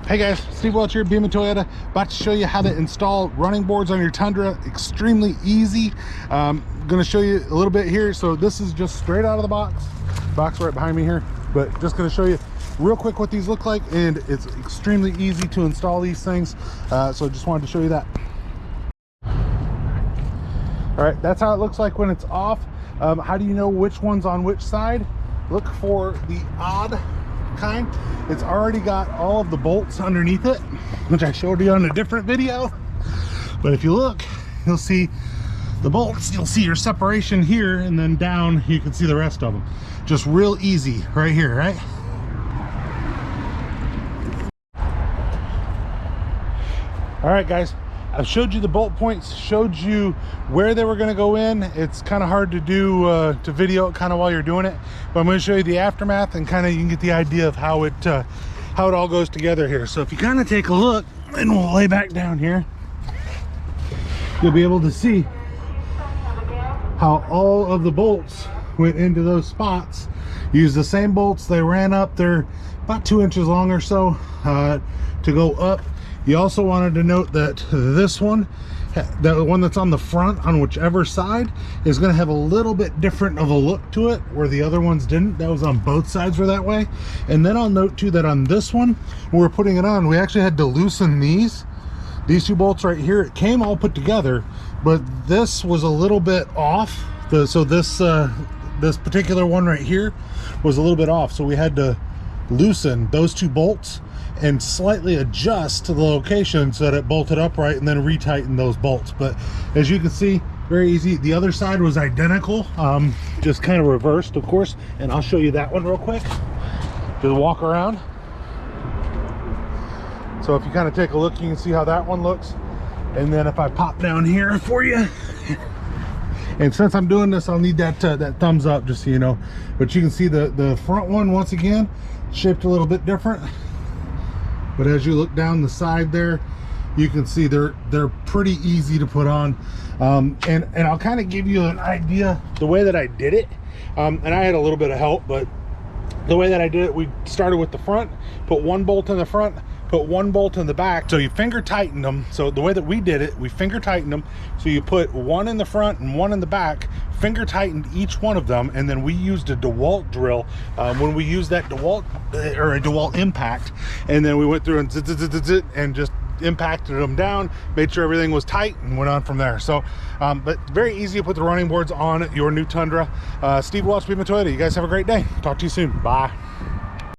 Hey guys, Steve Welch here, Beam and Toyota. About to show you how to install running boards on your Tundra. Extremely easy. I'm going to show you a little bit here. So this is just straight out of the box right behind me here. But just going to show you real quick what these look like, and it's extremely easy to install these things. So just wanted to show you that. All right, that's how it looks like when it's off. How do you know which one's on which side? Look for the odd kind. It's already got all of the bolts underneath it, which I showed you on a different video. But if you look, you'll see the bolts, you'll see your separation here, and then down you can see the rest of them. Just real easy right here, right? All right guys, I've showed you the bolt points, showed you where they were going to go in. It's kind of hard to do to video it kind of while you're doing it, but I'm going to show you the aftermath, and kind of you can get the idea of how it all goes together here. So if you kind of take a look, and we'll lay back down here, you'll be able to see how all of the bolts went into those spots. Use the same bolts. They ran up, they're about 2 inches long or so to go up. You also wanted to note that this one, the one that's on the front on whichever side, is going to have a little bit different of a look to it, where the other ones didn't. That was on both sides were that way. And then I'll note too that on this one, when we're putting it on, we actually had to loosen these two bolts right here. It came all put together, but this was a little bit off. So this particular one right here was a little bit off, so we had to loosen those two bolts and slightly adjust to the location so that it bolted upright, and then retighten those bolts. But as you can see, very easy. The other side was identical, just kind of reversed, of course, and I'll show you that one real quick. Just walk around. So if you kind of take a look, you can see how that one looks. And then if I pop down here for you, and since I'm doing this, I'll need that that thumbs up, just so you know. But you can see the front one, once again, shaped a little bit different. But as you look down the side there, you can see they're pretty easy to put on. And I'll kind of give you an idea the way that I did it. And I had a little bit of help, but the way that I did it, we started with the front, put one bolt in the front, put one bolt in the back. So you finger tighten them. So the way that we did it, we finger tightened them. So you put one in the front and one in the back, finger tightened each one of them, and then we used a DeWalt drill when we used that DeWalt or a DeWalt impact, and then we went through and zit, zit, zit, zit, and just impacted them down, made sure everything was tight, and went on from there. So but very easy to put the running boards on your new Tundra. Steve Welch, Beam and Toyota. You guys have a great day. Talk to you soon. Bye.